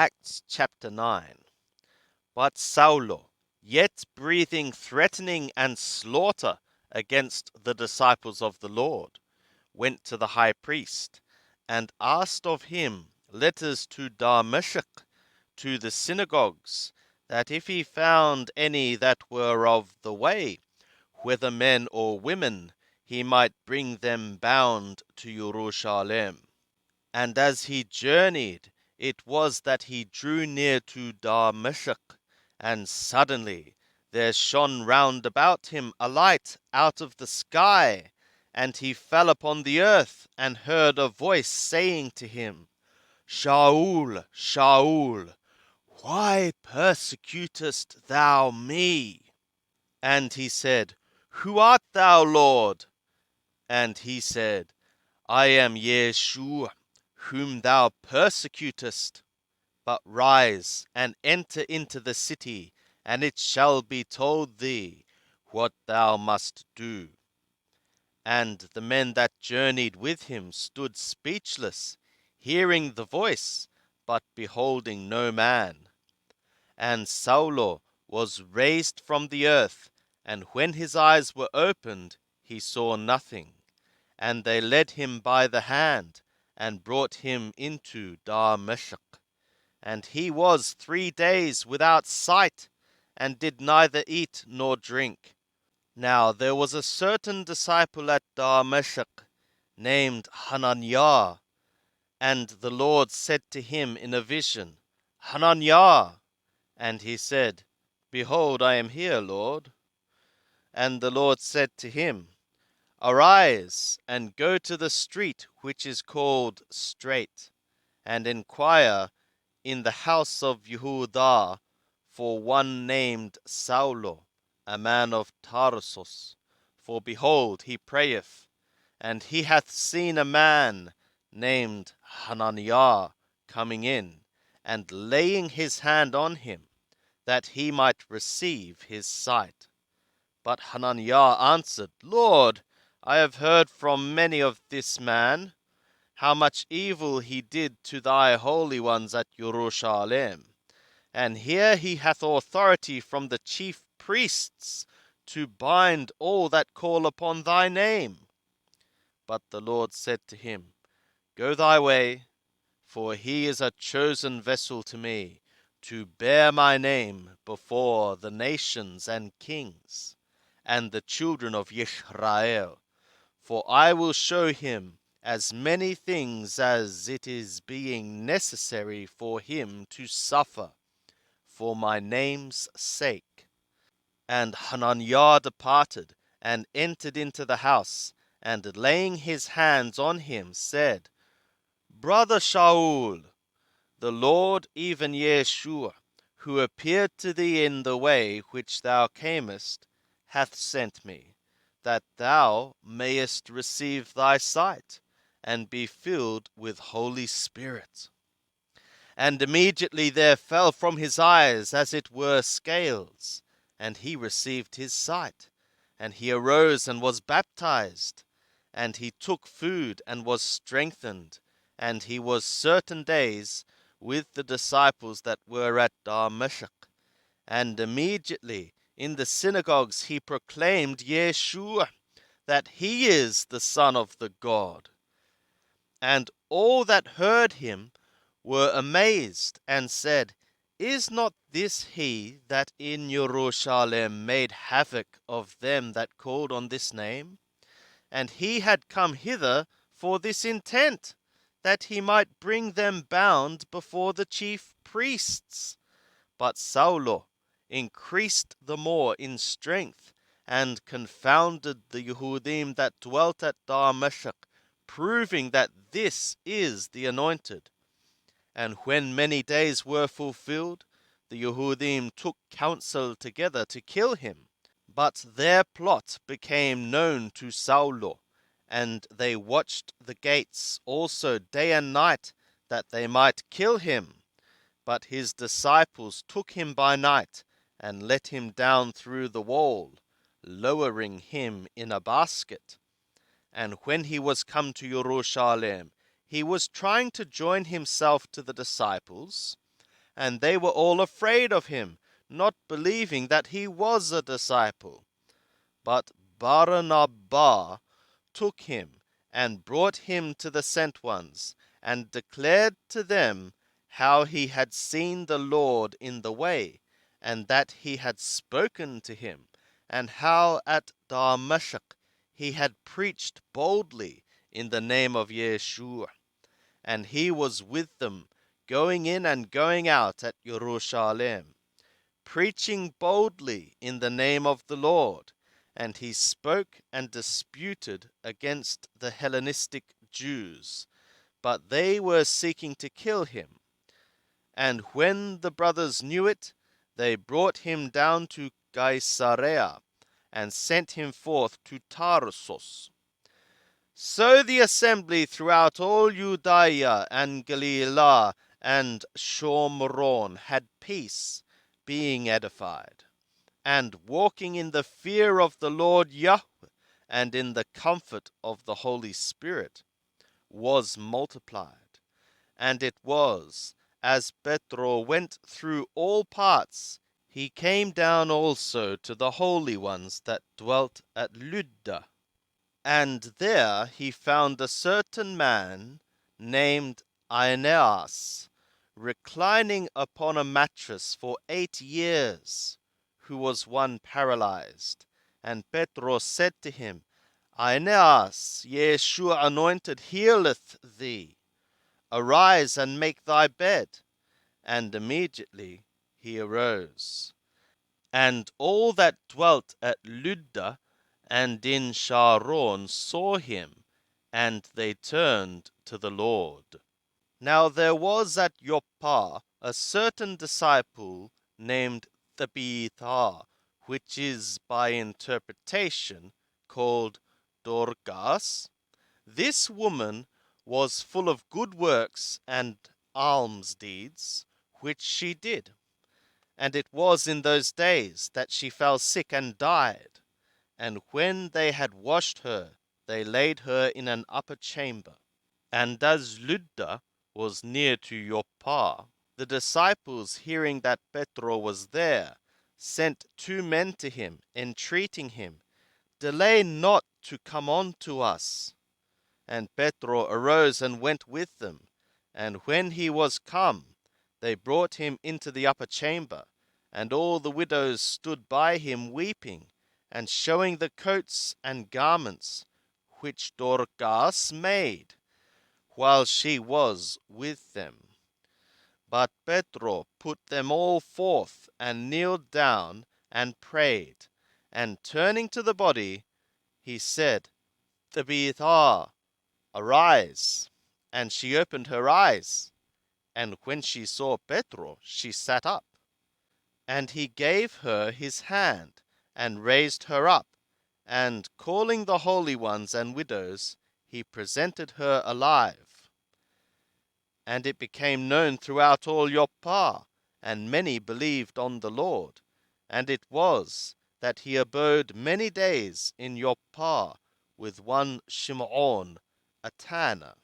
Acts chapter 9. But Saulo, yet breathing threatening and slaughter against the disciples of the Lord, went to the high priest, and asked of him letters to Damascus, to the synagogues, that if he found any that were of the way, whether men or women, he might bring them bound to Jerusalem. And as he journeyed, it was that he drew near to Damascus, and suddenly there shone round about him a light out of the sky, and he fell upon the earth, and heard a voice saying to him, Shaul, Shaul, why persecutest thou me? And he said, Who art thou, Lord? And he said, I am Yeshua, whom thou persecutest. But rise and enter into the city, and it shall be told thee what thou must do. And the men that journeyed with him stood speechless, hearing the voice, but beholding no man. And Saulo was raised from the earth, and when his eyes were opened, he saw nothing. And they led him by the hand, and brought him into Damascus. And he was 3 days without sight, and did neither eat nor drink. Now there was a certain disciple at Damascus, named Hananiah. And the Lord said to him in a vision, Hananiah! And he said, Behold, I am here, Lord. And the Lord said to him, Arise, and go to the street which is called Straight, and inquire in the house of Yehudah for one named Saulo, a man of Tarsus. For behold, he prayeth, and he hath seen a man named Hananiah coming in, and laying his hand on him, that he might receive his sight. But Hananiah answered, Lord, I have heard from many of this man, how much evil he did to thy holy ones at Jerusalem. And here he hath authority from the chief priests to bind all that call upon thy name. But the Lord said to him, Go thy way, for he is a chosen vessel to me, to bear my name before the nations and kings, and the children of Israel. For I will show him as many things as it is being necessary for him to suffer for my name's sake. And Hananiah departed, and entered into the house, and laying his hands on him, said, Brother Shaul, the Lord, even Yeshua, who appeared to thee in the way which thou camest, hath sent me, that thou mayest receive thy sight, and be filled with Holy Spirit. And immediately there fell from his eyes as it were scales, and he received his sight. And he arose and was baptized, and he took food and was strengthened, and he was certain days with the disciples that were at Damascus. And immediately in the synagogues he proclaimed Yeshua, that he is the Son of the God. And all that heard him were amazed, and said, Is not this he that in Jerusalem made havoc of them that called on this name? And he had come hither for this intent, that he might bring them bound before the chief priests. But Saulo increased the more in strength, and confounded the Yehudim that dwelt at Damascus, proving that this is the anointed. And when many days were fulfilled, the Yehudim took counsel together to kill him. But their plot became known to Saulo, and they watched the gates also day and night, that they might kill him. But his disciples took him by night, and let him down through the wall, lowering him in a basket. And when he was come to Jerusalem, he was trying to join himself to the disciples, and they were all afraid of him, not believing that he was a disciple. But Barnabas took him and brought him to the sent ones, and declared to them how he had seen the Lord in the way, and that he had spoken to him, and how at Damascus he had preached boldly in the name of Yeshua. And he was with them, going in and going out at Jerusalem, preaching boldly in the name of the Lord. And he spoke and disputed against the Hellenistic Jews, but they were seeking to kill him. And when the brothers knew it, they brought him down to Caesarea, and sent him forth to Tarsus. So the assembly throughout all Judea and Galilee and Shomron had peace, being edified, and walking in the fear of the Lord Yahweh, and in the comfort of the Holy Spirit, was multiplied. And it was, as Petro went through all parts, he came down also to the holy ones that dwelt at Lydda. And there he found a certain man named Aeneas, reclining upon a mattress for 8 years, who was one paralyzed. And Petro said to him, Aeneas, Yeshua anointed healeth thee. Arise and make thy bed. And immediately he arose. And all that dwelt at Lydda and in Sharon saw him, and they turned to the Lord. Now there was at Joppa a certain disciple named Tabitha, which is by interpretation called Dorcas. This woman was full of good works and alms deeds, which she did. And it was in those days that she fell sick and died. And when they had washed her, they laid her in an upper chamber. And as Lydda was near to Joppa, the disciples, hearing that Petro was there, sent 2 men to him, entreating him, Delay not to come on to us. And Petro arose and went with them. And when he was come, they brought him into the upper chamber. And all the widows stood by him weeping, and showing the coats and garments which Dorcas made, while she was with them. But Petro put them all forth, and kneeled down, and prayed. And turning to the body, he said, Tabitha, arise. And she opened her eyes, and when she saw Petro, she sat up. And he gave her his hand, and raised her up, and calling the holy ones and widows, he presented her alive. And it became known throughout all Joppa, and many believed on the Lord. And it was that he abode many days in Joppa with one Shimon, a tanner.